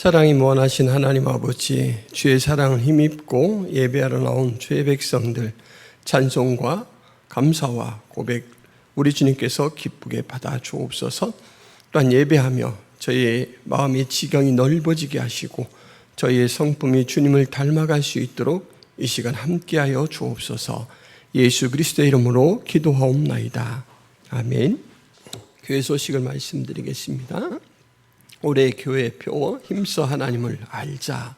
사랑이 무한하신 하나님 아버지, 주의 사랑을 힘입고 예배하러 나온 주의 백성들 찬송과 감사와 고백 우리 주님께서 기쁘게 받아 주옵소서. 또한 예배하며 저희의 마음의 지경이 넓어지게 하시고 저희의 성품이 주님을 닮아갈 수 있도록 이 시간 함께하여 주옵소서. 예수 그리스도의 이름으로 기도하옵나이다. 아멘. 교회 소식을 말씀드리겠습니다. 올해 교회표 힘써 하나님을 알자.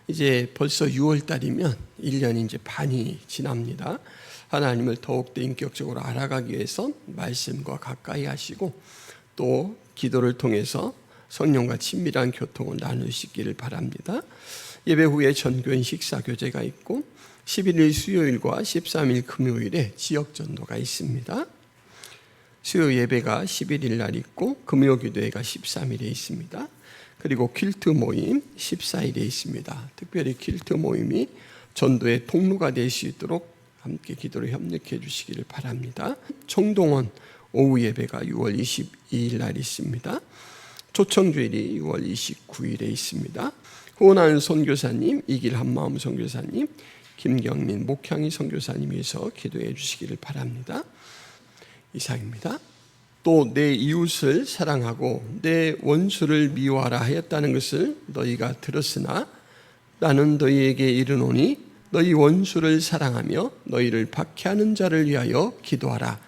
이제 벌써 6월달이면 1년이 이제 반이 지납니다. 하나님을 더욱더 인격적으로 알아가기 위해서 말씀과 가까이 하시고 또 기도를 통해서 성령과 친밀한 교통을 나누시기를 바랍니다. 예배 후에 전교인 식사 교제가 있고 11일 수요일과 13일 금요일에 지역 전도가 있습니다. 수요 예배가 11일 날 있고 금요 기도회가 13일에 있습니다. 그리고 퀼트 모임 14일에 있습니다. 특별히 퀼트 모임이 전도의 통로가 될 수 있도록 함께 기도로 협력해 주시기를 바랍니다. 청동원 오후 예배가 6월 22일 날 있습니다. 초청주일이 6월 29일에 있습니다. 후원하는 선교사님, 이길 한마음 선교사님, 김경민 목향이 선교사님께서 기도해 주시기를 바랍니다. 이상입니다. 또 내 이웃을 사랑하고 내 원수를 미워하라 하였다는 것을 너희가 들었으나 나는 너희에게 이르노니 너희 원수를 사랑하며 너희를 박해하는 자를 위하여 기도하라.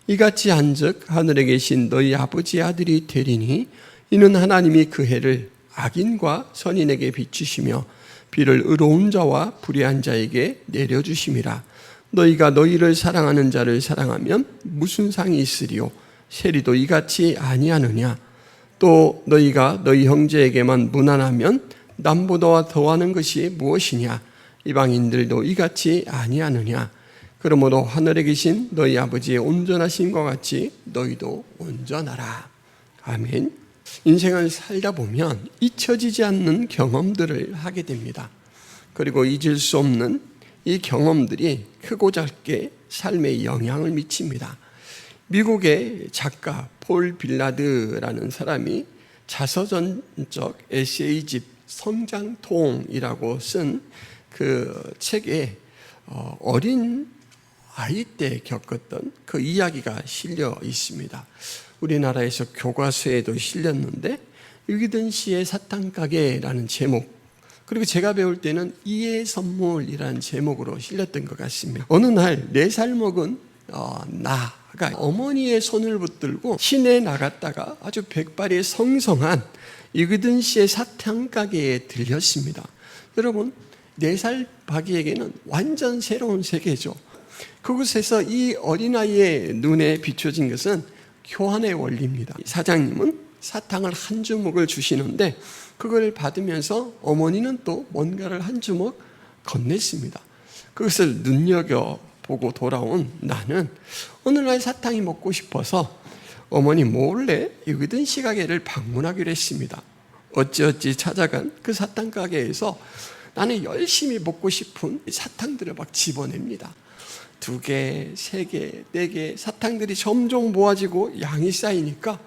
이같이 한즉 하늘에 계신 너희 아버지의 아들이 되리니 이는 하나님이 그 해를 악인과 선인에게 비추시며 비를 의로운 자와 불의한 자에게 내려주심이라. 너희가 너희를 사랑하는 자를 사랑하면 무슨 상이 있으리요? 세리도 이같이 아니하느냐? 또 너희가 너희 형제에게만 무난하면 남보다 더하는 것이 무엇이냐? 이방인들도 이같이 아니하느냐? 그러므로 하늘에 계신 너희 아버지의 온전하심과 같이 너희도 온전하라. 아멘. 인생을 살다 보면 잊혀지지 않는 경험들을 하게 됩니다. 그리고 잊을 수 없는 이 경험들이 크고 작게 삶에 영향을 미칩니다. 미국의 작가 폴 빌라드라는 사람이 자서전적 에세이집 성장통이라고 쓴 그 책에 어린 아이 때 겪었던 그 이야기가 실려 있습니다. 우리나라에서 교과서에도 실렸는데 유기든 씨의 사탕가게라는 제목, 그리고 제가 배울 때는 이의 선물이라는 제목으로 실렸던 것 같습니다. 어느 날 4살 먹은 나가 어머니의 손을 붙들고 시내에 나갔다가 아주 백발이 성성한 유기든 씨의 사탕가게에 들렸습니다. 여러분, 4살 박이에게는 완전 새로운 세계죠. 그곳에서 이 어린아이의 눈에 비춰진 것은 교환의 원리입니다. 사장님은 사탕을 한 주먹을 주시는데 그걸 받으면서 어머니는 또 뭔가를 한 주먹 건넸습니다. 그것을 눈여겨보고 돌아온 나는 어느 날 사탕이 먹고 싶어서 어머니 몰래 유기든 씨 가게를 방문하기로 했습니다. 어찌어찌 찾아간 그 사탕 가게에서 나는 열심히 먹고 싶은 사탕들을 막 집어냅니다. 2개, 3개, 4개 사탕들이 점점 모아지고 양이 쌓이니까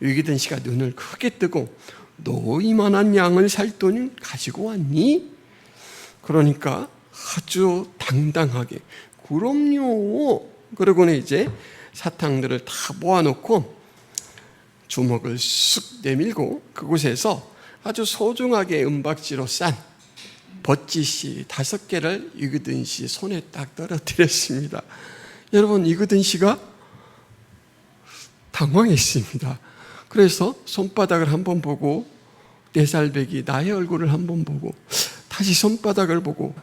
유기든 씨가 눈을 크게 뜨고 너 이만한 양을 살 돈 가지고 왔니? 그러니까 아주 당당하게 그럼요. 그러고는 이제 사탕들을 다 모아놓고 주먹을 쑥 내밀고 그곳에서 아주 소중하게 은박지로 싼 버찌씨 5개를 유기든 씨 손에 딱 떨어뜨렸습니다. 여러분, 유기든 씨가 당황했습니다. 그래서 손바닥을 한번 보고 4살 배기 나의 얼굴을 한번 보고 다시 손바닥을 보고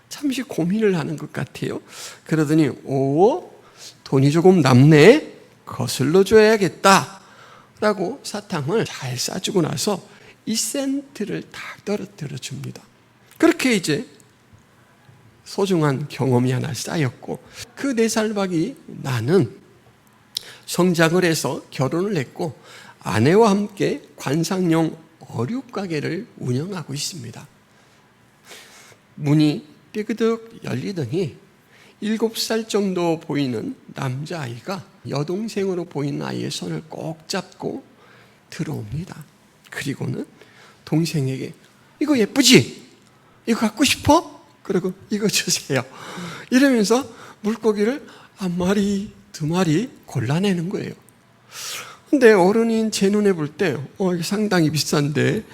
잠시 고민을 하는 것 같아요. 그러더니 오, 돈이 조금 남네, 거슬러 줘야겠다 라고 사탕을 잘 싸주고 나서 2센트를 딱 떨어뜨려 줍니다. 그렇게 이제 소중한 경험이 하나 쌓였고 그 4살 박이 나는 성장을 해서 결혼을 했고 아내와 함께 관상용 어묵가게를 운영하고 있습니다. 문이 삐그덕 열리더니 7살 정도 보이는 남자아이가 여동생으로 보이는 아이의 손을 꼭 잡고 들어옵니다. 그리고는 동생에게 이거 예쁘지? 이거 갖고 싶어? 그리고 이거 주세요. 이러면서 물고기를 한 마리, 두 마리 골라내는 거예요. 근데 어른인 제 눈에 볼 때 이게 상당히 비싼데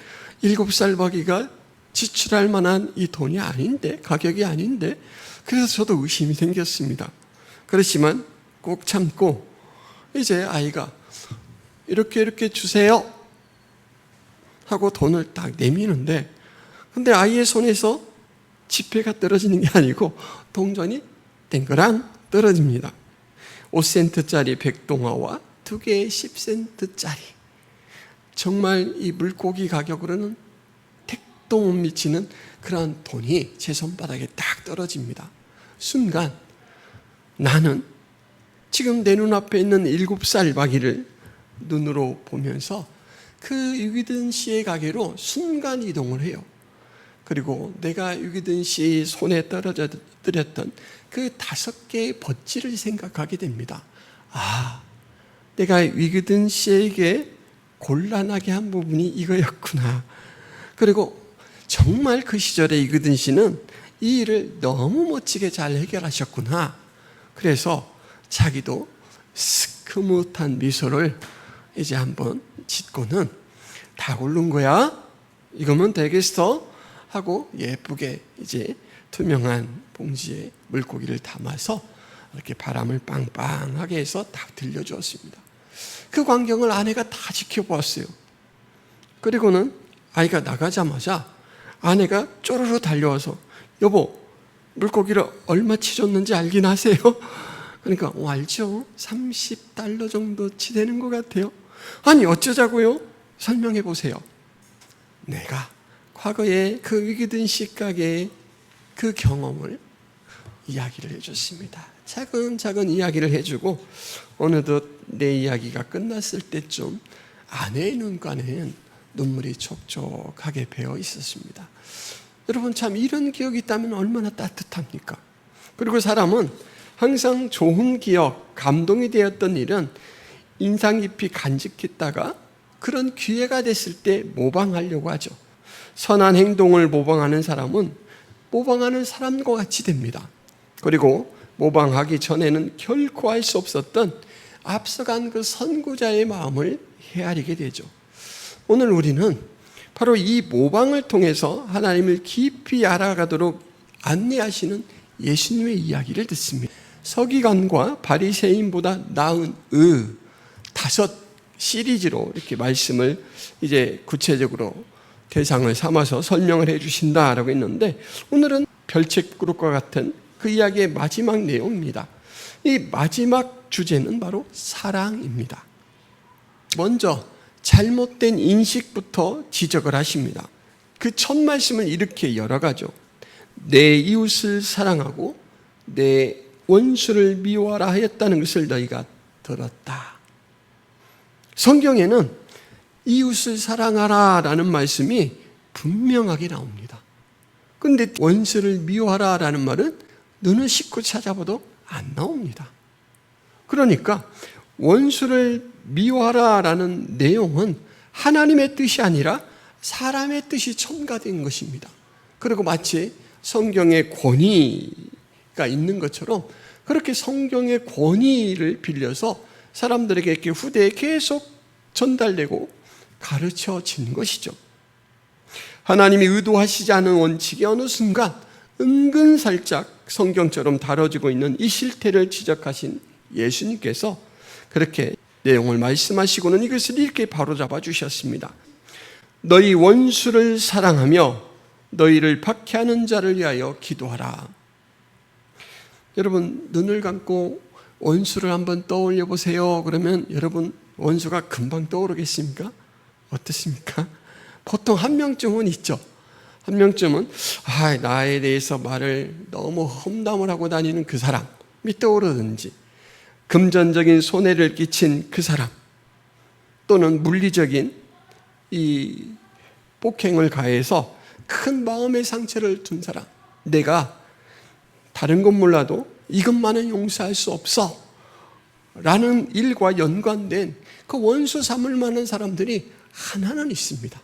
7살 바기가 지출할 만한 이 돈이 아닌데, 가격이 아닌데, 그래서 저도 의심이 생겼습니다. 그렇지만 꼭 참고 이제 아이가 이렇게 주세요 하고 돈을 딱 내미는데, 근데 아이의 손에서 지폐가 떨어지는 게 아니고 동전이 땡그랑 떨어집니다. 5센트짜리 백동화와 2개의 10센트짜리. 정말 이 물고기 가격으로는 택도 못 미치는 그런 돈이 제 손바닥에 딱 떨어집니다. 순간 나는 지금 내 눈앞에 있는 7살 바기를 눈으로 보면서 그 유기든 씨의 가게로 순간 이동을 해요. 그리고 내가 유기든 씨 손에 떨어져 드렸던 그 5개의 버찌를 생각하게 됩니다. 아, 내가 유기든 씨에게 곤란하게 한 부분이 이거였구나. 그리고 정말 그 시절에 유기든 씨는 이 일을 너무 멋지게 잘 해결하셨구나. 그래서 자기도 스크뭇한 미소를 이제 한번 짓고는 다 고른 거야? 이거면 되겠어? 하고 예쁘게 이제 투명한 봉지에 물고기를 담아서 이렇게 바람을 빵빵하게 해서 다 들려주었습니다. 그 광경을 아내가 다 지켜보았어요. 그리고는 아이가 나가자마자 아내가 쪼르르 달려와서 여보, 물고기를 얼마치 줬는지 알긴 하세요? 그러니까 알죠. 30달러 정도치 되는 것 같아요. 아니 어쩌자고요? 설명해 보세요. 내가 과거에 그 위기든 씨가게의 그 경험을 이야기를 해줬습니다. 차근차근 이야기를 해주고 어느덧 내 이야기가 끝났을 때쯤 아내의 눈가는 눈물이 촉촉하게 배어 있었습니다. 여러분 참 이런 기억이 있다면 얼마나 따뜻합니까? 그리고 사람은 항상 좋은 기억, 감동이 되었던 일은 인상 깊이 간직했다가 그런 기회가 됐을 때 모방하려고 하죠. 선한 행동을 모방하는 사람은 모방하는 사람과 같이 됩니다. 그리고 모방하기 전에는 결코 알 수 없었던 앞서간 그 선구자의 마음을 헤아리게 되죠. 오늘 우리는 바로 이 모방을 통해서 하나님을 깊이 알아가도록 안내하시는 예수님의 이야기를 듣습니다. 서기관과 바리새인보다 나은 5 시리즈로 이렇게 말씀을 이제 구체적으로 대상을 삼아서 설명을 해 주신다라고 했는데, 오늘은 별책그룹과 같은 그 이야기의 마지막 내용입니다. 이 마지막 주제는 바로 사랑입니다. 먼저 잘못된 인식부터 지적을 하십니다. 그 첫 말씀을 이렇게 열어가죠. 내 이웃을 사랑하고 내 원수를 미워하라 하였다는 것을 너희가 들었다. 성경에는 이웃을 사랑하라 라는 말씀이 분명하게 나옵니다. 그런데 원수를 미워하라 라는 말은 눈을 씻고 찾아봐도 안 나옵니다. 그러니까 원수를 미워하라 라는 내용은 하나님의 뜻이 아니라 사람의 뜻이 첨가된 것입니다. 그리고 마치 성경의 권위가 있는 것처럼 그렇게 성경의 권위를 빌려서 사람들에게 이렇게 후대에 계속 전달되고 가르쳐진 것이죠. 하나님이 의도하시지 않은 원칙이 어느 순간 은근살짝 성경처럼 다뤄지고 있는 이 실태를 지적하신 예수님께서 그렇게 내용을 말씀하시고는 이것을 이렇게 바로잡아 주셨습니다. 너희 원수를 사랑하며 너희를 박해하는 자를 위하여 기도하라. 여러분 눈을 감고 원수를 한번 떠올려 보세요. 그러면 여러분 원수가 금방 떠오르겠습니까? 어떻습니까? 보통 한 명쯤은 있죠. 한 명쯤은 나에 대해서 말을 너무 험담을 하고 다니는 그 사람이 떠오르든지, 금전적인 손해를 끼친 그 사람, 또는 물리적인 이 폭행을 가해서 큰 마음의 상처를 준 사람, 내가 다른 건 몰라도 이것만은 용서할 수 없어 라는 일과 연관된 그 원수 삼을 만한 사람들이 하나는 있습니다.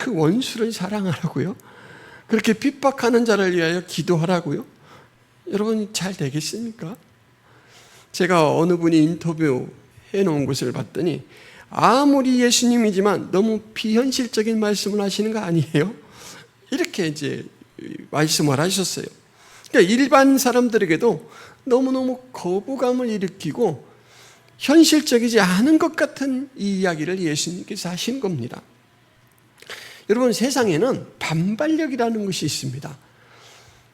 그 원수를 사랑하라고요? 그렇게 핍박하는 자를 위하여 기도하라고요? 여러분 잘 되겠습니까? 제가 어느 분이 인터뷰 해놓은 것을 봤더니 아무리 예수님이지만 너무 비현실적인 말씀을 하시는 거 아니에요? 이렇게 이제 말씀을 하셨어요. 그러니까 일반 사람들에게도 너무너무 거부감을 일으키고 현실적이지 않은 것 같은 이 이야기를 예수님께서 하신 겁니다. 여러분, 세상에는 반발력이라는 것이 있습니다.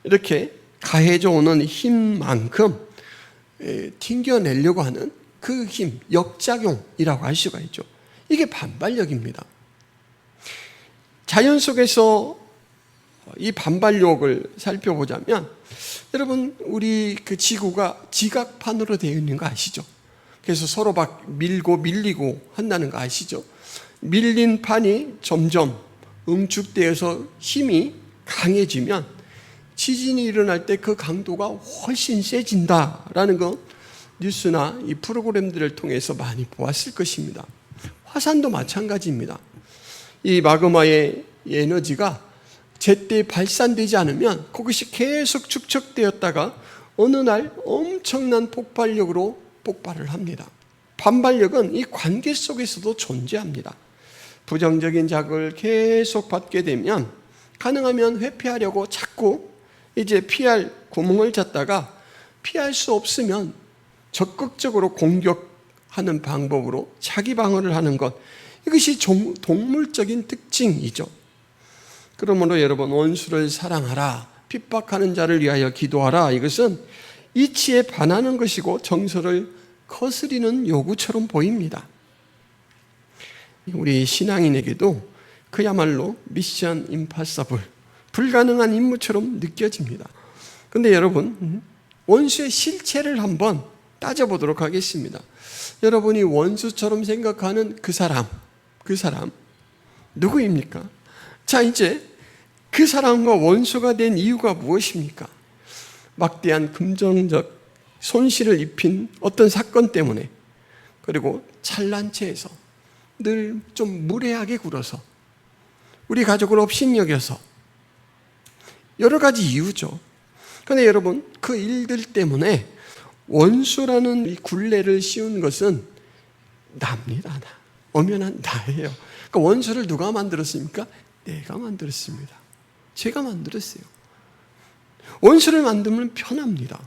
이렇게 가해져 오는 힘만큼 튕겨내려고 하는 그 힘, 역작용이라고 할 수가 있죠. 이게 반발력입니다. 자연 속에서 이 반발력을 살펴보자면, 여러분, 우리 그 지구가 지각판으로 되어 있는 거 아시죠? 그래서 서로 막 밀고 밀리고 한다는 거 아시죠? 밀린 판이 점점 응축되어서 힘이 강해지면 지진이 일어날 때 그 강도가 훨씬 세진다라는 거 뉴스나 이 프로그램들을 통해서 많이 보았을 것입니다. 화산도 마찬가지입니다. 이 마그마의 에너지가 제때 발산되지 않으면 그것이 계속 축적되었다가 어느 날 엄청난 폭발력으로 폭발을 합니다. 반발력은 이 관계 속에서도 존재합니다. 부정적인 자극을 계속 받게 되면 가능하면 회피하려고 자꾸 이제 피할 구멍을 찾다가 피할 수 없으면 적극적으로 공격하는 방법으로 자기 방어를 하는 것, 이것이 동물적인 특징이죠. 그러므로 여러분, 원수를 사랑하라, 핍박하는 자를 위하여 기도하라, 이것은 이치에 반하는 것이고 정서를 거스리는 요구처럼 보입니다. 우리 신앙인에게도 그야말로 미션 임파서블, 불가능한 임무처럼 느껴집니다. 그런데 여러분, 원수의 실체를 한번 따져보도록 하겠습니다. 여러분이 원수처럼 생각하는 그 사람 누구입니까? 자, 이제 그 사람과 원수가 된 이유가 무엇입니까? 막대한 금전적 손실을 입힌 어떤 사건 때문에, 그리고 찬란 채에서 늘 좀 무례하게 굴어서 우리 가족을 업신여겨서 여러 가지 이유죠. 그런데 여러분, 그 일들 때문에 원수라는 이 굴레를 씌운 것은 납니다. 엄연한 나예요. 그러니까 원수를 누가 만들었습니까? 내가 만들었습니다. 제가 만들었어요. 원수를 만들면 편합니다.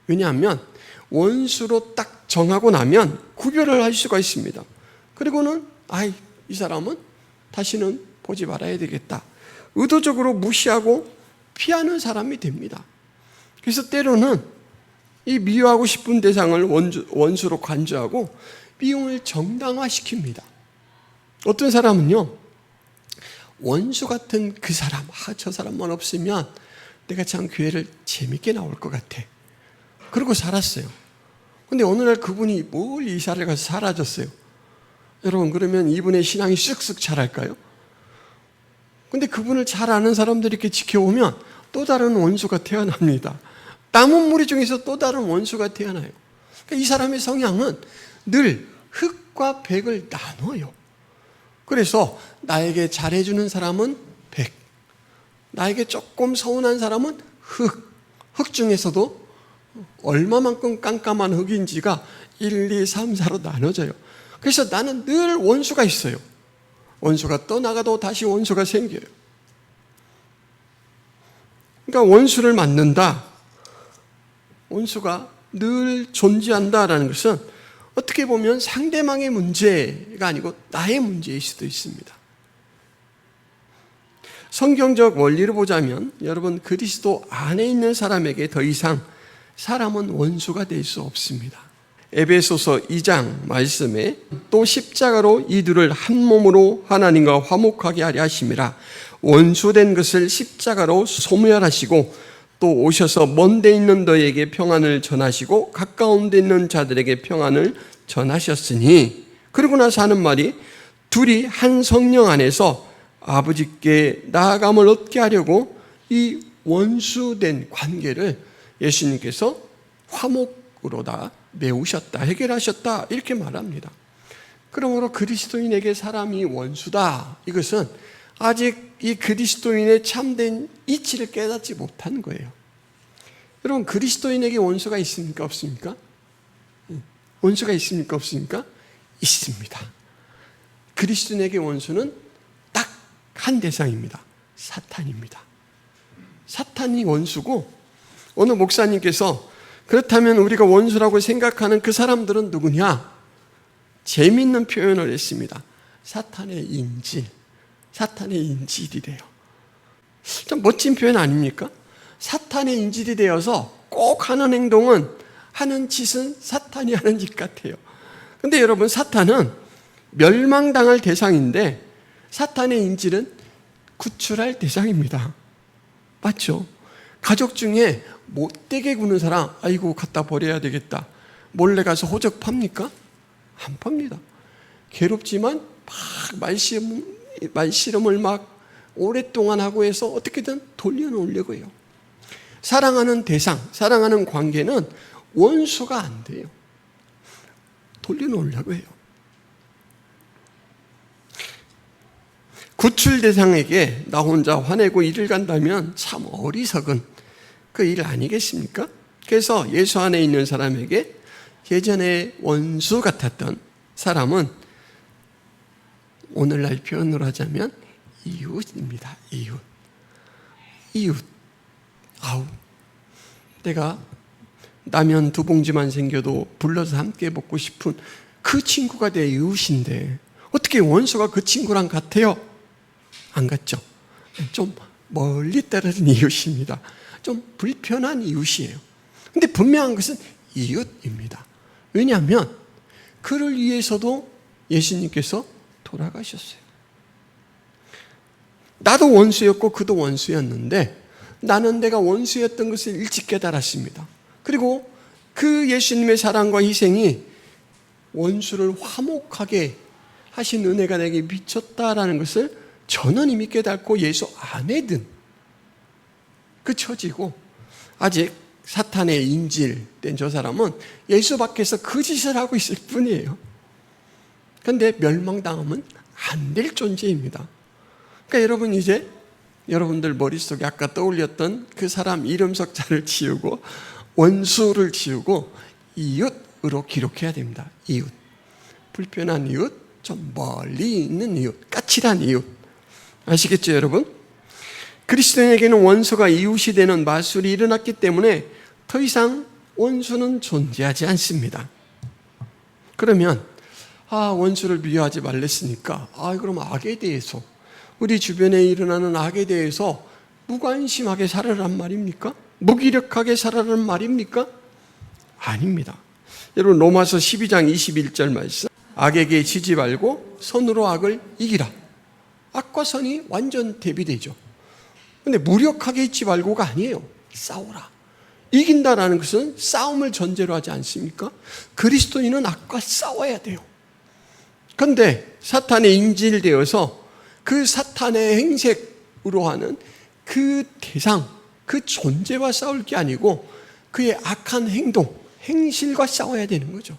왜냐하면 원수로 딱 정하고 나면 구별을 할 수가 있습니다. 그리고는 이 사람은 다시는 보지 말아야 되겠다. 의도적으로 무시하고 피하는 사람이 됩니다. 그래서 때로는 이 미워하고 싶은 대상을 원수로 간주하고 미움을 정당화시킵니다. 어떤 사람은요, 원수 같은 그 사람, 저 사람만 없으면 내가 참 교회를 재밌게 나올 것 같아. 그러고 살았어요. 근데 어느 날 그분이 뭘 이사를 가서 사라졌어요. 여러분, 그러면 이분의 신앙이 쑥쑥 자랄까요? 근데 그분을 잘 아는 사람들이 이렇게 지켜보면 또 다른 원수가 태어납니다. 남은 무리 중에서 또 다른 원수가 태어나요. 그러니까 이 사람의 성향은 늘 흑과 백을 나눠요. 그래서 나에게 잘해주는 사람은 백, 나에게 조금 서운한 사람은 흑, 흑 중에서도 얼마만큼 깜깜한 흑인지가 1, 2, 3, 4로 나눠져요. 그래서 나는 늘 원수가 있어요. 원수가 떠나가도 다시 원수가 생겨요. 그러니까 원수를 만든다, 원수가 늘 존재한다라는 것은 어떻게 보면 상대방의 문제가 아니고 나의 문제일 수도 있습니다. 성경적 원리를 보자면 여러분, 그리스도 안에 있는 사람에게 더 이상 사람은 원수가 될 수 없습니다. 에베소서 2장 말씀에 또 십자가로 이들을 한 몸으로 하나님과 화목하게 하려 하심이라, 원수된 것을 십자가로 소멸하시고 또 오셔서 먼 데 있는 너에게 평안을 전하시고 가까운 데 있는 자들에게 평안을 전하셨으니, 그리고 나서 하는 말이 둘이 한 성령 안에서 아버지께 나아감을 얻게 하려고 이 원수된 관계를 예수님께서 화목으로 다 메우셨다, 해결하셨다, 이렇게 말합니다. 그러므로 그리스도인에게 사람이 원수다, 이것은 아직 이 그리스도인의 참된 이치를 깨닫지 못한 거예요. 여러분, 그리스도인에게 원수가 있습니까? 없습니까? 원수가 있습니까? 없습니까? 있습니다. 그리스도인에게 원수는 딱 한 대상입니다. 사탄입니다. 사탄이 원수고, 어느 목사님께서 그렇다면 우리가 원수라고 생각하는 그 사람들은 누구냐? 재미있는 표현을 했습니다. 사탄의 인질. 사탄의 인질이래요. 좀 멋진 표현 아닙니까? 사탄의 인질이 되어서 꼭 하는 행동은, 하는 짓은 사탄이 하는 짓 같아요. 근데 여러분, 사탄은 멸망당할 대상인데 사탄의 인질은 구출할 대상입니다. 맞죠? 가족 중에 못되게 구는 사람, 아이고 갖다 버려야 되겠다, 몰래 가서 호적 팝니까? 안 팝니다. 괴롭지만 막 말씨름을 막 오랫동안 하고 해서 어떻게든 돌려놓으려고 해요. 사랑하는 대상, 사랑하는 관계는 원수가 안 돼요. 돌려놓으려고 해요. 구출 대상에게 나 혼자 화내고 일을 간다면 참 어리석은 그 일 아니겠습니까? 그래서 예수 안에 있는 사람에게 예전에 원수 같았던 사람은 오늘날 표현으로 하자면 이웃입니다. 이웃. 아우, 내가 라면 2봉지만 생겨도 불러서 함께 먹고 싶은 그 친구가 내 이웃인데 어떻게 원수가 그 친구랑 같아요? 안 같죠? 좀 멀리 떨어진 이웃입니다. 좀 불편한 이웃이에요. 근데 분명한 것은 이웃입니다. 왜냐하면 그를 위해서도 예수님께서 돌아가셨어요. 나도 원수였고 그도 원수였는데 나는 내가 원수였던 것을 일찍 깨달았습니다. 그리고 그 예수님의 사랑과 희생이 원수를 화목하게 하신 은혜가 내게 미쳤다라는 것을 저는 이미 깨닫고 예수 안에 든 그 처지고, 아직 사탄의 인질된 저 사람은 예수 밖에서 그 짓을 하고 있을 뿐이에요. 그런데 멸망당하면 안 될 존재입니다. 그러니까 여러분, 이제 여러분들 머릿속에 아까 떠올렸던 그 사람 이름 석자를 지우고 원수를 지우고 이웃으로 기록해야 됩니다. 이웃. 불편한 이웃, 좀 멀리 있는 이웃, 까칠한 이웃. 아시겠죠, 여러분? 그리스도인에게는 원수가 이웃이 되는 마술이 일어났기 때문에 더 이상 원수는 존재하지 않습니다. 그러면 원수를 미워하지 말랬으니까 그럼 악에 대해서, 우리 주변에 일어나는 악에 대해서 무관심하게 살아란 말입니까? 무기력하게 살아란 말입니까? 아닙니다. 여러분, 로마서 12장 21절 말씀, 악에게 지지 말고 선으로 악을 이기라. 악과 선이 완전 대비되죠. 근데 무력하게 있지 말고가 아니에요. 싸우라. 이긴다라는 것은 싸움을 전제로 하지 않습니까? 그리스도인은 악과 싸워야 돼요. 그런데 사탄에 인질되어서 그 사탄의 행색으로 하는 그 대상, 그 존재와 싸울 게 아니고 그의 악한 행동, 행실과 싸워야 되는 거죠.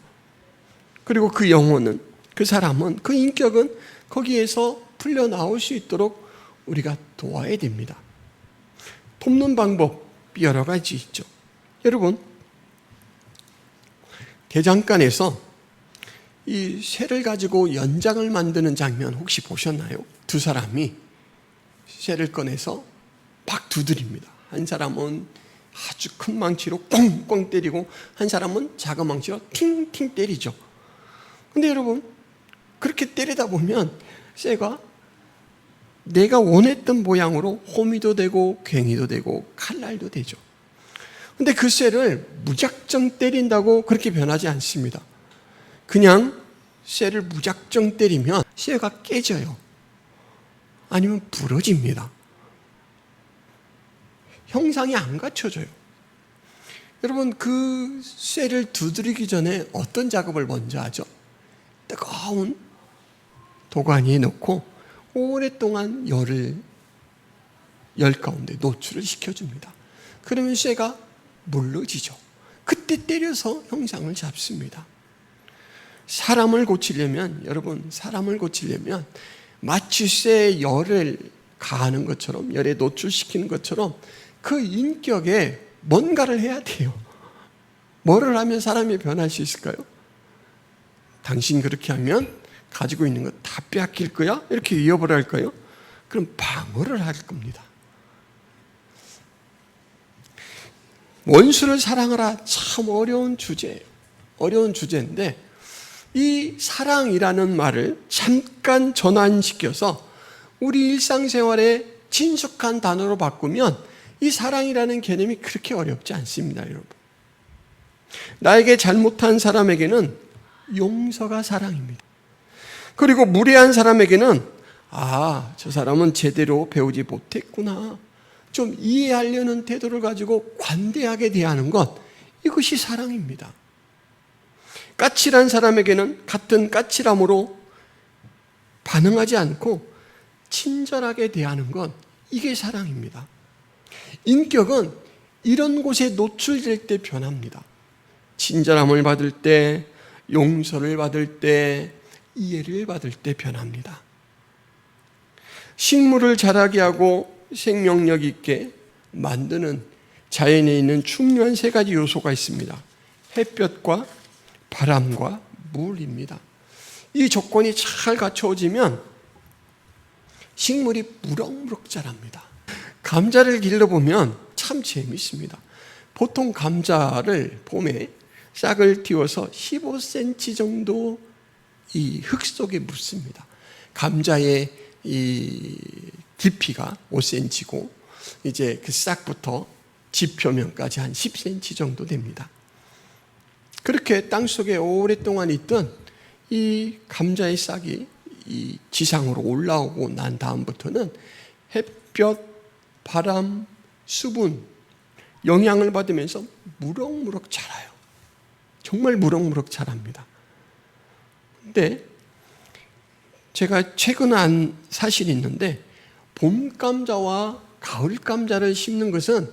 그리고 그 영혼은, 그 사람은, 그 인격은 거기에서 풀려나올 수 있도록 우리가 도와야 됩니다. 돕는 방법이 여러 가지 있죠. 여러분, 대장간에서 이 쇠를 가지고 연장을 만드는 장면 혹시 보셨나요? 두 사람이 쇠를 꺼내서 막 두드립니다. 한 사람은 아주 큰 망치로 꽁꽁 때리고 한 사람은 작은 망치로 팅팅 때리죠. 근데 여러분, 그렇게 때리다 보면 쇠가 내가 원했던 모양으로 호미도 되고 괭이도 되고 칼날도 되죠. 근데 그 쇠를 무작정 때린다고 그렇게 변하지 않습니다. 그냥 쇠를 무작정 때리면 쇠가 깨져요. 아니면 부러집니다. 형상이 안 갖춰져요. 여러분, 그 쇠를 두드리기 전에 어떤 작업을 먼저 하죠? 뜨거운 도가니에 넣고 오랫동안 열 가운데 노출을 시켜줍니다. 그러면 쇠가 물러지죠. 그때 때려서 형상을 잡습니다. 사람을 고치려면, 여러분, 사람을 고치려면 마치 쇠의 열을 가하는 것처럼, 열에 노출시키는 것처럼 그 인격에 뭔가를 해야 돼요. 뭐를 하면 사람이 변할 수 있을까요? 당신 그렇게 하면 가지고 있는 것 다 빼앗길 거야? 이렇게 위협을 할까요? 그럼 방어를 할 겁니다. 원수를 사랑하라, 참 어려운 주제예요. 어려운 주제인데 이 사랑이라는 말을 잠깐 전환시켜서 우리 일상생활에 친숙한 단어로 바꾸면 이 사랑이라는 개념이 그렇게 어렵지 않습니다, 여러분. 나에게 잘못한 사람에게는 용서가 사랑입니다. 그리고 무례한 사람에게는 저 사람은 제대로 배우지 못했구나, 좀 이해하려는 태도를 가지고 관대하게 대하는 것, 이것이 사랑입니다. 까칠한 사람에게는 같은 까칠함으로 반응하지 않고 친절하게 대하는 것, 이게 사랑입니다. 인격은 이런 곳에 노출될 때 변합니다. 친절함을 받을 때, 용서를 받을 때, 이해를 받을 때 변합니다. 식물을 자라게 하고 생명력 있게 만드는 자연에 있는 중요한 세 가지 요소가 있습니다. 햇볕과 바람과 물입니다. 이 조건이 잘 갖춰지면 식물이 무럭무럭 자랍니다. 감자를 길러보면 참 재미있습니다. 보통 감자를 봄에 싹을 틔워서 15cm 정도 이 흙 속에 묻습니다. 감자의 이 깊이가 5cm고 이제 그 싹부터 지표면까지 한 10cm 정도 됩니다. 그렇게 땅속에 오랫동안 있던 이 감자의 싹이 이 지상으로 올라오고 난 다음부터는 햇볕, 바람, 수분, 영향을 받으면서 무럭무럭 자라요. 정말 무럭무럭 자랍니다. 근데 제가 최근 한 사실이 있는데 봄 감자와 가을 감자를 심는 것은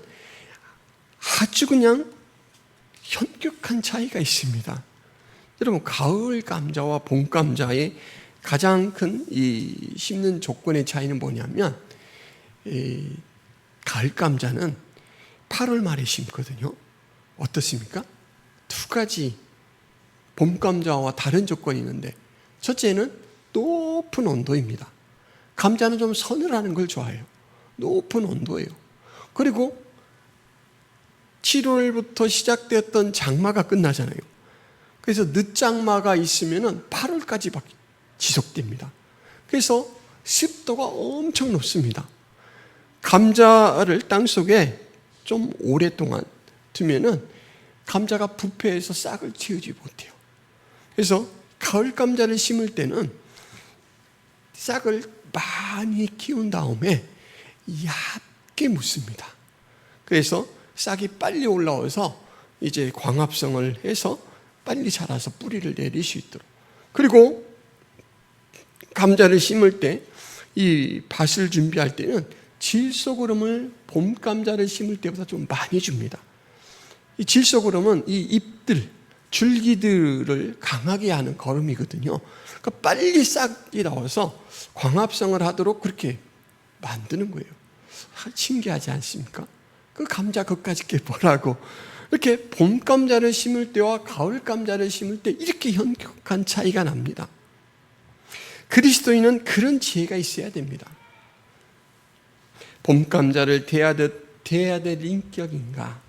아주 그냥 현격한 차이가 있습니다. 여러분, 가을 감자와 봄 감자의 가장 큰 이 심는 조건의 차이는 뭐냐면, 가을 감자는 8월 말에 심거든요. 어떻습니까? 두 가지 봄 감자와 다른 조건이 있는데, 첫째는 높은 온도입니다. 감자는 좀 서늘하는 걸 좋아해요. 높은 온도예요. 그리고 7월부터 시작됐던 장마가 끝나잖아요. 그래서 늦장마가 있으면 8월까지 지속됩니다. 그래서 습도가 엄청 높습니다. 감자를 땅속에 좀 오랫동안 두면은 감자가 부패해서 싹을 틔우지 못해요. 그래서 가을 감자를 심을 때는 싹을 많이 키운 다음에 얇게 묻습니다. 그래서 싹이 빨리 올라와서 이제 광합성을 해서 빨리 자라서 뿌리를 내릴 수 있도록. 그리고 감자를 심을 때 이 밭을 준비할 때는 질소그름을 봄 감자를 심을 때보다 좀 많이 줍니다. 이 질소그름은 이 잎들, 줄기들을 강하게 하는 거름이거든요. 그러니까 빨리 싹이 나와서 광합성을 하도록 그렇게 만드는 거예요. 신기하지 않습니까? 그 감자 그까짓 게 뭐라고. 이렇게 봄 감자를 심을 때와 가을 감자를 심을 때 이렇게 현격한 차이가 납니다. 그리스도인은 그런 지혜가 있어야 됩니다. 봄 감자를 대하듯 대해야 될 인격인가?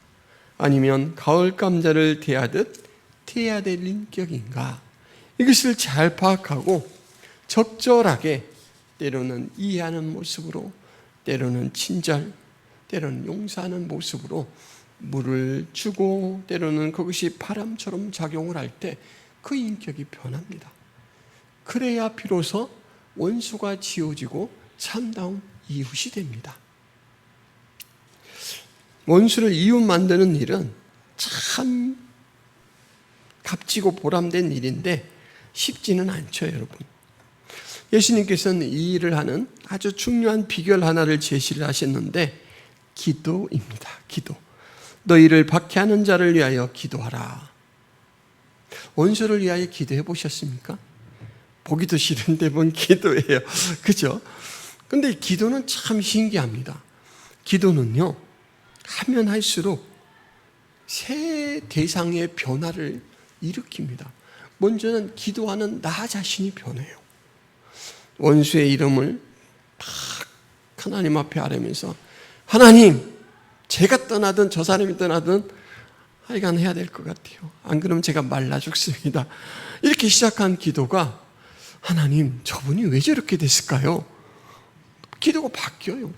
아니면 가을 감자를 대하듯 대해야 될 인격인가? 이것을 잘 파악하고 적절하게, 때로는 이해하는 모습으로, 때로는 친절, 때로는 용서하는 모습으로 물을 주고, 때로는 그것이 바람처럼 작용을 할 때 그 인격이 변합니다. 그래야 비로소 원수가 지워지고 참다운 이웃이 됩니다. 원수를 이웃 만드는 일은 참 값지고 보람된 일인데 쉽지는 않죠, 여러분. 예수님께서는 이 일을 하는 아주 중요한 비결 하나를 제시를 하셨는데, 기도입니다. 기도. 너희를 박해하는 자를 위하여 기도하라. 원수를 위하여 기도해 보셨습니까? 보기도 싫은데 뭔 기도예요. 그죠? 근데 기도는 참 신기합니다. 기도는요, 하면 할수록 새 대상의 변화를 일으킵니다. 먼저는 기도하는 나 자신이 변해요. 원수의 이름을 막 하나님 앞에 아뢰면서, 하나님, 제가 떠나든 저 사람이 떠나든 하여간 해야 될 것 같아요. 안 그러면 제가 말라 죽습니다. 이렇게 시작한 기도가, 하나님, 저분이 왜 저렇게 됐을까요? 기도가 바뀌어요.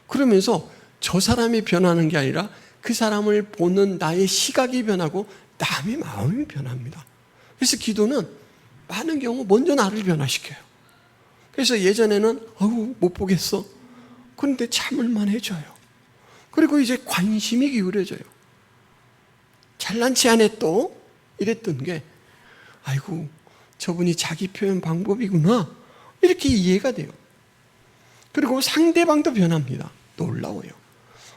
그러면서 저 사람이 변하는 게 아니라 그 사람을 보는 나의 시각이 변하고 남의 마음이 변합니다. 그래서 기도는 많은 경우 먼저 나를 변화시켜요. 그래서 예전에는 못 보겠어. 그런데 참을만 해줘요. 그리고 이제 관심이 기울여져요. 잘난치 않네 또 이랬던 게, 아이고 저분이 자기 표현 방법이구나, 이렇게 이해가 돼요. 그리고 상대방도 변합니다. 놀라워요.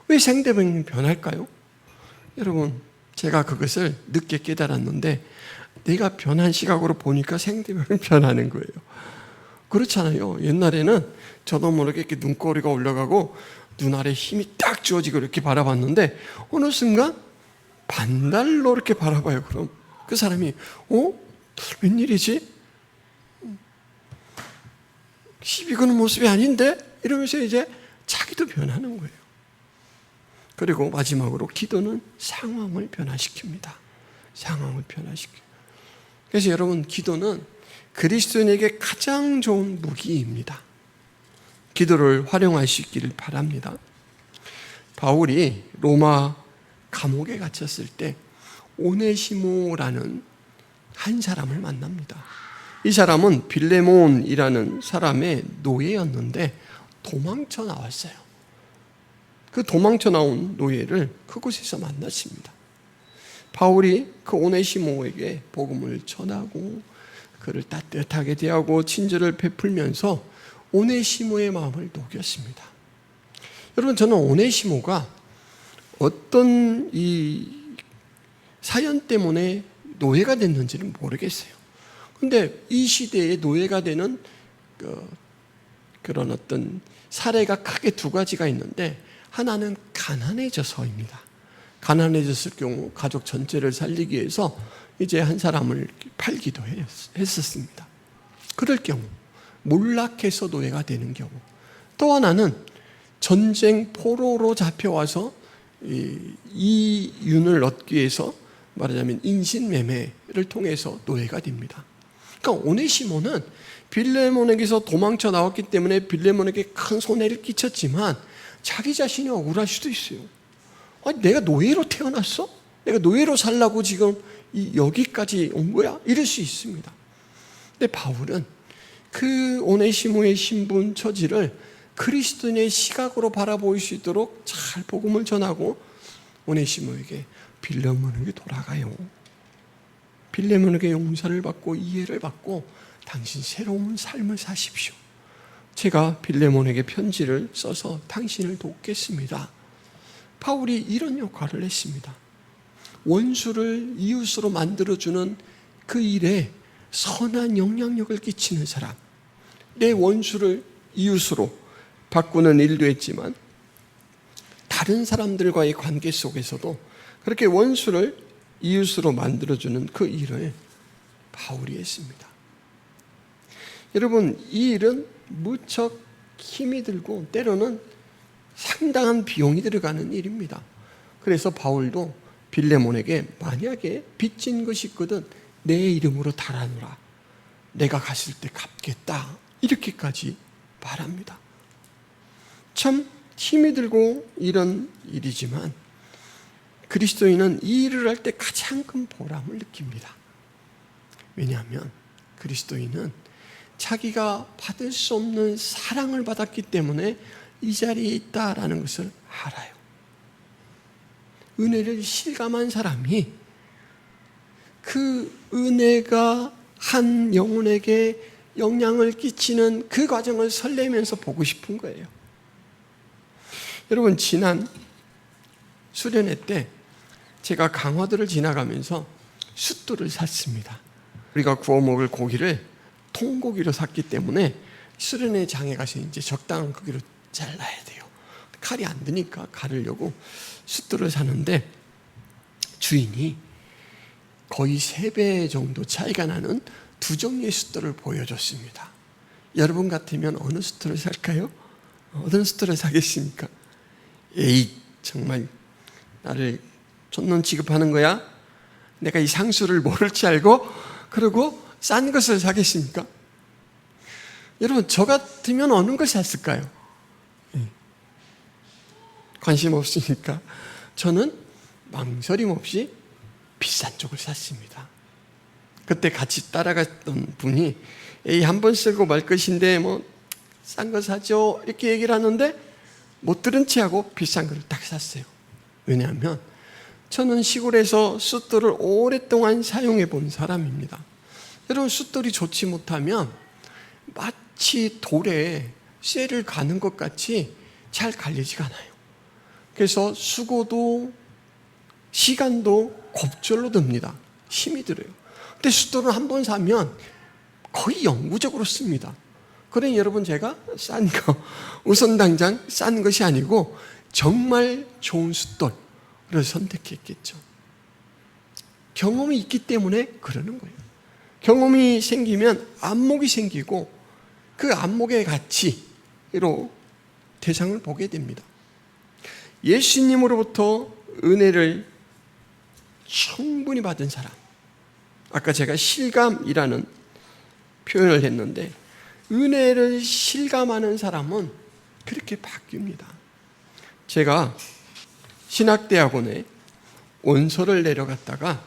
왜 상대방이 변할까요? 여러분, 제가 그것을 늦게 깨달았는데, 내가 변한 시각으로 보니까 상대방이 변하는 거예요. 그렇잖아요. 옛날에는 저도 모르게 이렇게 눈꼬리가 올라가고 눈 아래 힘이 딱 주어지고 이렇게 바라봤는데, 어느 순간 반달로 이렇게 바라봐요. 그럼 그 사람이 웬일이지? 시비 거는 모습이 아닌데? 이러면서 이제 자기도 변하는 거예요. 그리고 마지막으로 기도는 상황을 변화시킵니다. 상황을 변화시켜요. 그래서 여러분, 기도는 그리스도인에게 가장 좋은 무기입니다. 기도를 활용하시기를 바랍니다. 바울이 로마 감옥에 갇혔을 때 오네시모라는 한 사람을 만납니다. 이 사람은 빌레몬이라는 사람의 노예였는데 도망쳐 나왔어요. 그 도망쳐 나온 노예를 그곳에서 만났습니다. 바울이 그 오네시모에게 복음을 전하고 그를 따뜻하게 대하고 친절을 베풀면서 오네시모의 마음을 녹였습니다. 여러분, 저는 오네시모가 어떤 이 사연 때문에 노예가 됐는지는 모르겠어요. 근데 이 시대에 노예가 되는 그런 어떤 사례가 크게 두 가지가 있는데, 하나는 가난해져서입니다. 가난해졌을 경우 가족 전체를 살리기 위해서 이제 한 사람을 팔기도 했었습니다. 그럴 경우, 몰락해서 노예가 되는 경우, 또 하나는 전쟁 포로로 잡혀와서 이윤을 얻기 위해서 말하자면 인신매매를 통해서 노예가 됩니다. 그러니까 오네시모는 빌레몬에게서 도망쳐 나왔기 때문에 빌레몬에게 큰 손해를 끼쳤지만 자기 자신이 억울할 수도 있어요. 아니, 내가 노예로 태어났어? 내가 노예로 살라고 지금 여기까지 온 거야? 이럴 수 있습니다. 근데 바울은 그 오네시모의 신분 처지를 그리스도인의 시각으로 바라볼 수 있도록 잘 복음을 전하고 오네시모에게 빌레몬에게 돌아가요. 빌레몬에게 용서를 받고 이해를 받고 당신 새로운 삶을 사십시오. 제가 빌레몬에게 편지를 써서 당신을 돕겠습니다. 바울이 이런 역할을 했습니다. 원수를 이웃으로 만들어주는 그 일에 선한 영향력을 끼치는 사람, 내 원수를 이웃으로 바꾸는 일도 했지만 다른 사람들과의 관계 속에서도 그렇게 원수를 이웃으로 만들어주는 그 일을 바울이 했습니다. 여러분, 이 일은 무척 힘이 들고 때로는 상당한 비용이 들어가는 일입니다. 그래서 바울도 빌레몬에게 만약에 빚진 것이 있거든 내 이름으로 달아놓으라, 내가 갔을 때 갚겠다, 이렇게까지 말합니다. 참 힘이 들고 이런 일이지만 그리스도인은 이 일을 할 때 가장 큰 보람을 느낍니다. 왜냐하면 그리스도인은 자기가 받을 수 없는 사랑을 받았기 때문에 이 자리에 있다라는 것을 알아요. 은혜를 실감한 사람이 그 은혜가 한 영혼에게 영향을 끼치는 그 과정을 설레면서 보고 싶은 거예요. 여러분, 지난 수련회 때 제가 강화도를 지나가면서 숫도를 샀습니다. 우리가 구워 먹을 고기를 통고기로 샀기 때문에 수련회 장에 가서 이제 적당한 크기로 잘라야 돼요. 칼이 안 드니까 가르려고 숫돌을 사는데 주인이 거의 3배 정도 차이가 나는 2종류의 숫돌을 보여줬습니다. 여러분 같으면 어느 숫돌을 살까요? 어떤 숫돌을 사겠습니까? 에이, 정말 나를 촌놈 취급하는 거야? 내가 이 상수를 모를 줄 알고 그러고 싼 것을 사겠습니까? 여러분, 저 같으면 어느 걸 샀을까요? 관심 없으니까 저는 망설임 없이 비싼 쪽을 샀습니다. 그때 같이 따라갔던 분이 에이, 한 번 쓰고 말 것인데 뭐 싼 거 사죠 이렇게 얘기를 하는데 못 들은 채 하고 비싼 거를 딱 샀어요. 왜냐하면 저는 시골에서 숫돌을 오랫동안 사용해 본 사람입니다. 여러분, 숫돌이 좋지 못하면 마치 돌에 쇠를 가는 것 같이 잘 갈리지가 않아요. 그래서 수고도 시간도 곱절로 듭니다. 힘이 들어요. 근데 숫돌은 한 번 사면 거의 영구적으로 씁니다. 그러니 여러분, 제가 싼 거, 우선 당장 싼 것이 아니고 정말 좋은 숫돌을 선택했겠죠. 경험이 있기 때문에 그러는 거예요. 경험이 생기면 안목이 생기고 그 안목의 가치로 대상을 보게 됩니다. 예수님으로부터 은혜를 충분히 받은 사람, 아까 제가 실감이라는 표현을 했는데 은혜를 실감하는 사람은 그렇게 바뀝니다. 제가 신학대학원에 원서를 내려갔다가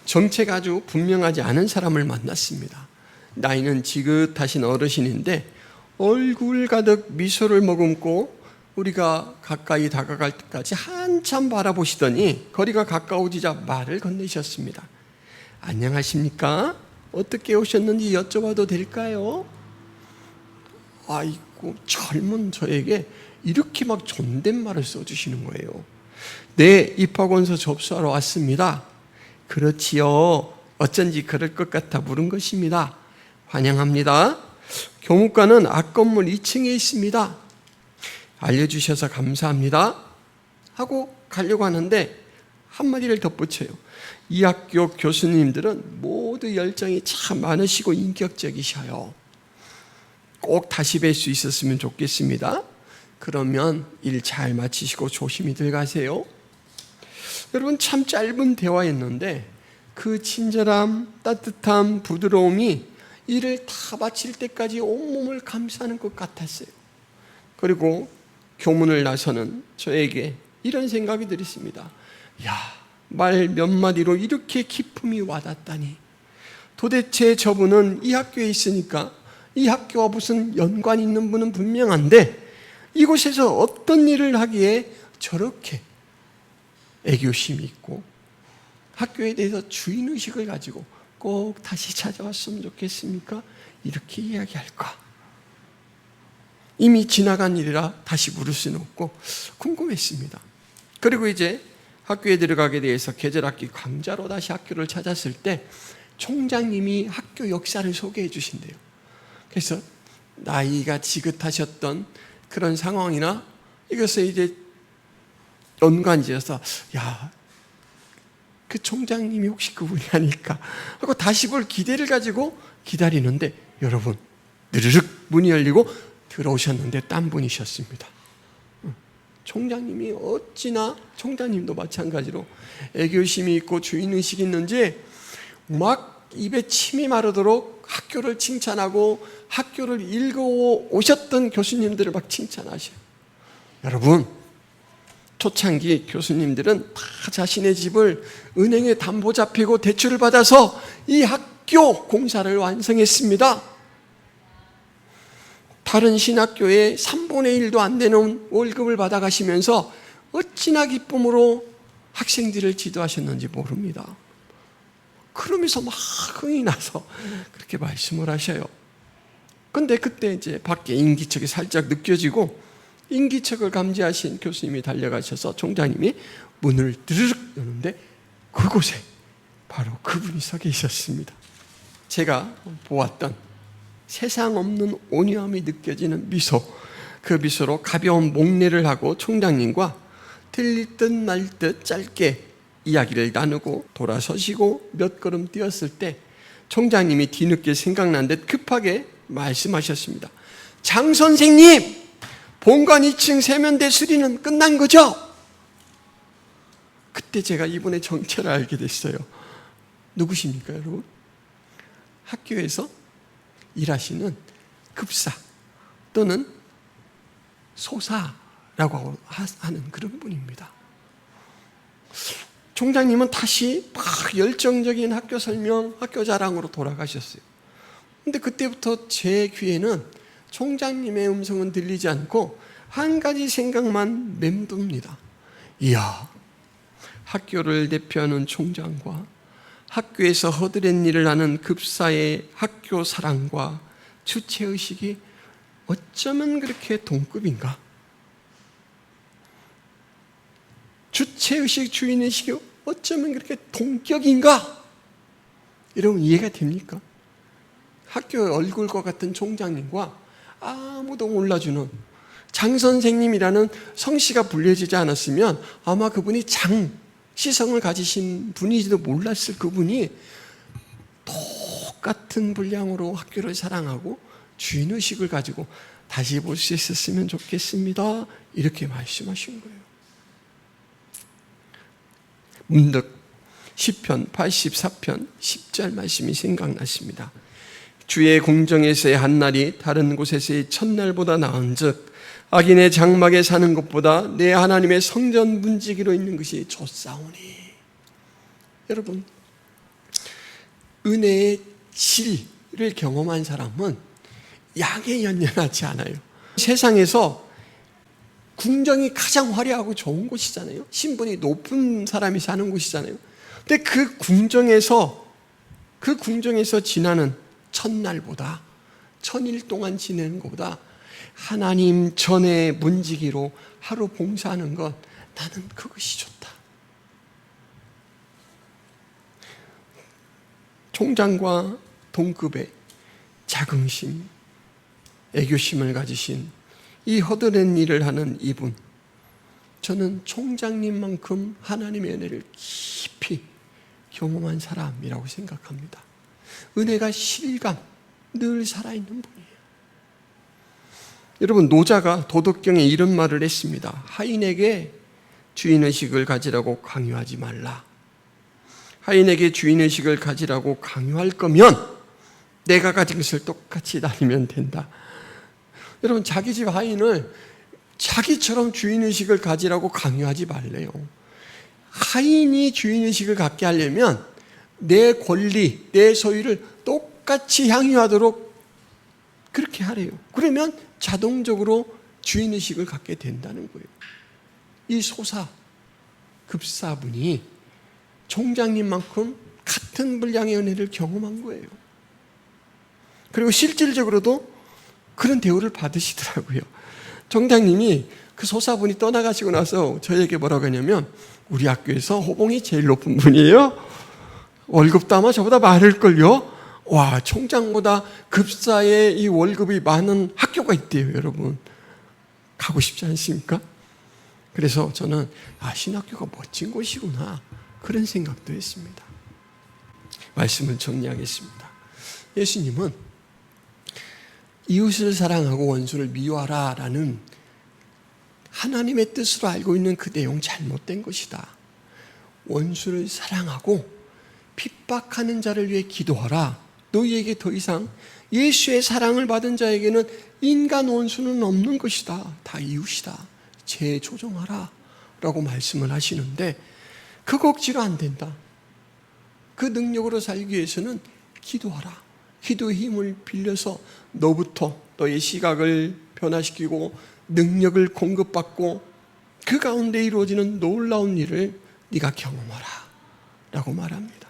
정체가 아주 분명하지 않은 사람을 만났습니다. 나이는 지긋하신 어르신인데 얼굴 가득 미소를 머금고 우리가 가까이 다가갈 때까지 한참 바라보시더니 거리가 가까워지자 말을 건네셨습니다. 안녕하십니까? 어떻게 오셨는지 여쭤봐도 될까요? 아이고, 젊은 저에게 이렇게 막 존댓말을 써주시는 거예요. 네, 입학원서 접수하러 왔습니다. 그렇지요. 어쩐지 그럴 것 같아 물은 것입니다. 환영합니다. 교무과는 앞건물 2층에 있습니다. 알려주셔서 감사합니다. 하고 가려고 하는데 한마디를 덧붙여요. 이 학교 교수님들은 모두 열정이 참 많으시고 인격적이셔요. 꼭 다시 뵐 수 있었으면 좋겠습니다. 그러면 일 잘 마치시고 조심히 들어가세요. 여러분, 참 짧은 대화였는데 그 친절함, 따뜻함, 부드러움이 일을 다 마칠 때까지 온몸을 감싸는 것 같았어요. 그리고 교문을 나서는 저에게 이런 생각이 들었습니다. 야, 말 몇 마디로 이렇게 기쁨이 와닿다니. 도대체 저분은 이 학교에 있으니까 이 학교와 무슨 연관 있는 분은 분명한데 이곳에서 어떤 일을 하기에 저렇게 애교심이 있고 학교에 대해서 주인의식을 가지고 꼭 다시 찾아왔으면 좋겠습니까? 이렇게 이야기할까? 이미 지나간 일이라 다시 물을 수는 없고 궁금했습니다. 그리고 이제 학교에 들어가게 돼서 계절학기 강좌로 다시 학교를 찾았을 때 총장님이 학교 역사를 소개해 주신대요. 그래서 나이가 지긋하셨던 그런 상황이나 이것을 이제 연관지어서 야, 그 총장님이 혹시 그분이 아닐까 하고 다시 볼 기대를 가지고 기다리는데 여러분, 느르륵 문이 열리고 들어오셨는데 딴 분이셨습니다. 총장님이 어찌나 총장님도 마찬가지로 애교심이 있고 주인의식이 있는지 막 입에 침이 마르도록 학교를 칭찬하고 학교를 읽어오셨던 교수님들을 막 칭찬하셔요. 여러분, 초창기 교수님들은 다 자신의 집을 은행에 담보 잡히고 대출을 받아서 이 학교 공사를 완성했습니다. 다른 신학교에 3분의 1도 안 되는 월급을 받아가시면서 어찌나 기쁨으로 학생들을 지도하셨는지 모릅니다. 그러면서 막 흥이 나서 그렇게 말씀을 하셔요. 근데 그때 이제 밖에 인기척이 살짝 느껴지고 인기척을 감지하신 교수님이 달려가셔서 총장님이 문을 드르륵 여는데 그곳에 바로 그분이 서 계셨습니다. 제가 보았던 세상 없는 온유함이 느껴지는 미소, 그 미소로 가벼운 목례를 하고 총장님과 들릴 듯 말 듯 짧게 이야기를 나누고 돌아서시고 몇 걸음 뛰었을 때 총장님이 뒤늦게 생각난 듯 급하게 말씀하셨습니다. 장 선생님, 본관 2층 세면대 수리는 끝난 거죠? 그때 제가 이분의 정체를 알게 됐어요. 누구십니까, 여러분? 학교에서 일하시는 급사 또는 소사라고 하는 그런 분입니다. 총장님은 다시 막 열정적인 학교 설명, 학교 자랑으로 돌아가셨어요. 근데 그때부터 제 귀에는 총장님의 음성은 들리지 않고 한 가지 생각만 맴돕니다. 이야, 학교를 대표하는 총장과 학교에서 허드렛 일을 하는 급사의 학교 사랑과 주체의식이 어쩌면 그렇게 동급인가? 주체의식, 주인의식이 어쩌면 그렇게 동격인가? 여러분 이해가 됩니까? 학교의 얼굴과 같은 총장님과 아무도 몰라주는 장 선생님이라는 성씨가 불려지지 않았으면 아마 그분이 장 시성을 가지신 분인지도 몰랐을 그분이 똑같은 분량으로 학교를 사랑하고 주인의식을 가지고 다시 볼 수 있었으면 좋겠습니다. 이렇게 말씀하신 거예요. 문득 시편 84편 10절 말씀이 생각났습니다. 주의 공정에서의 한날이 다른 곳에서의 첫날보다 나은즉 악인의 장막에 사는 것보다 내 하나님의 성전 문지기로 있는 것이 좋사오니. 여러분, 은혜의 질을 경험한 사람은 양에 연연하지 않아요. 세상에서 궁정이 가장 화려하고 좋은 곳이잖아요. 신분이 높은 사람이 사는 곳이잖아요. 근데 그 궁정에서 지나는 첫날보다, 천일 동안 지내는 것보다 하나님 전에 문지기로 하루 봉사하는 것, 나는 그것이 좋다. 총장과 동급의 자긍심, 애교심을 가지신 이 허드렛 일을 하는 이분, 저는 총장님만큼 하나님의 은혜를 깊이 경험한 사람이라고 생각합니다. 은혜가 실감, 늘 살아있는 분이에요. 여러분, 노자가 도덕경에 이런 말을 했습니다. 하인에게 주인의식을 가지라고 강요하지 말라. 하인에게 주인의식을 가지라고 강요할 거면 내가 가진 것을 똑같이 나누면 된다. 여러분, 자기 집 하인을 자기처럼 주인의식을 가지라고 강요하지 말래요. 하인이 주인의식을 갖게 하려면 내 권리, 내 소유를 똑같이 향유하도록 그렇게 하래요. 그러면 자동적으로 주인의식을 갖게 된다는 거예요. 이 소사, 급사분이 총장님만큼 같은 분량의 은혜를 경험한 거예요. 그리고 실질적으로도 그런 대우를 받으시더라고요. 총장님이 그 소사분이 떠나가시고 나서 저에게 뭐라고 했냐면, 우리 학교에서 호봉이 제일 높은 분이에요. 월급도 아마 저보다 많을걸요. 와, 총장보다 급사의 이 월급이 많은 학교가 있대요, 여러분. 가고 싶지 않습니까? 그래서 저는 신학교가 멋진 곳이구나, 그런 생각도 했습니다. 말씀을 정리하겠습니다. 예수님은 이웃을 사랑하고 원수를 미워하라 라는 하나님의 뜻으로 알고 있는 그 내용 잘못된 것이다. 원수를 사랑하고 핍박하는 자를 위해 기도하라. 너희에게 더 이상 예수의 사랑을 받은 자에게는 인간 원수는 없는 것이다. 다 이웃이다. 재조정하라 라고 말씀을 하시는데, 그거 억지로 안 된다. 그 능력으로 살기 위해서는 기도하라. 기도의 힘을 빌려서 너부터 너의 시각을 변화시키고 능력을 공급받고 그 가운데 이루어지는 놀라운 일을 네가 경험하라 라고 말합니다.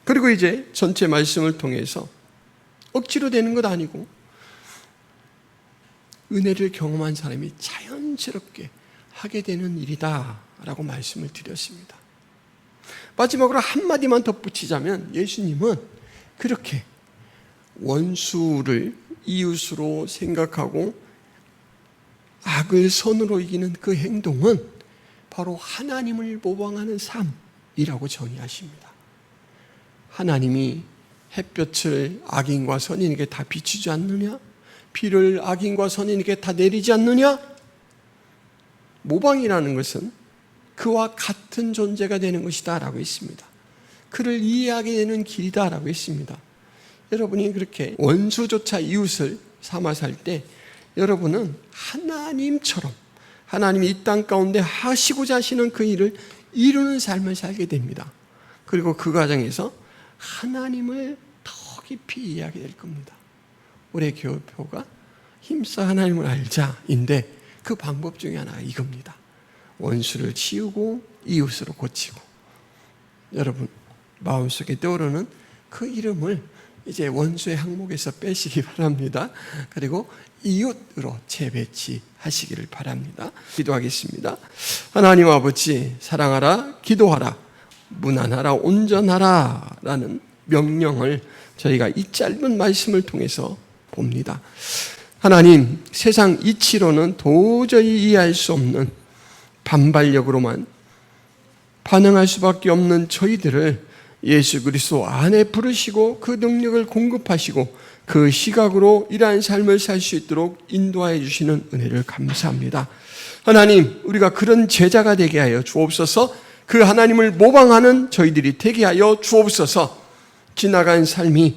그리고 이제 전체 말씀을 통해서 억지로 되는 것 아니고 은혜를 경험한 사람이 자연스럽게 하게 되는 일이다 라고 말씀을 드렸습니다. 마지막으로 한마디만 덧붙이자면, 예수님은 그렇게 원수를 이웃으로 생각하고 악을 선으로 이기는 그 행동은 바로 하나님을 모방하는 삶이라고 정의하십니다. 하나님이 햇볕을 악인과 선인에게 다 비추지 않느냐? 비를 악인과 선인에게 다 내리지 않느냐? 모방이라는 것은 그와 같은 존재가 되는 것이다 라고 했습니다. 그를 이해하게 되는 길이다 라고 했습니다. 여러분이 그렇게 원수조차 이웃을 삼아 살 때 여러분은 하나님처럼 하나님이 이 땅 가운데 하시고자 하시는 그 일을 이루는 삶을 살게 됩니다. 그리고 그 과정에서 하나님을 더 깊이 이해하게 될 겁니다. 올해 교회표가 힘써 하나님을 알자인데 그 방법 중에 하나가 이겁니다. 원수를 치우고 이웃으로 고치고, 여러분 마음속에 떠오르는 그 이름을 이제 원수의 항목에서 빼시기 바랍니다. 그리고 이웃으로 재배치하시기를 바랍니다. 기도하겠습니다. 하나님 아버지, 사랑하라, 기도하라, 무난하라, 온전하라 라는 명령을 저희가 이 짧은 말씀을 통해서 봅니다. 하나님, 세상 이치로는 도저히 이해할 수 없는 반발력으로만 반응할 수밖에 없는 저희들을 예수 그리스도 안에 부르시고 그 능력을 공급하시고 그 시각으로 이러한 삶을 살 수 있도록 인도하여 주시는 은혜를 감사합니다. 하나님, 우리가 그런 제자가 되게 하여 주옵소서. 그 하나님을 모방하는 저희들이 되게 하여 주옵소서. 지나간 삶이,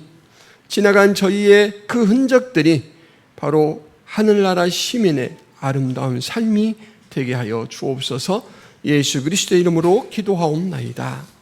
지나간 저희의 그 흔적들이 바로 하늘나라 시민의 아름다운 삶이 되게 하여 주옵소서. 예수 그리스도의 이름으로 기도하옵나이다.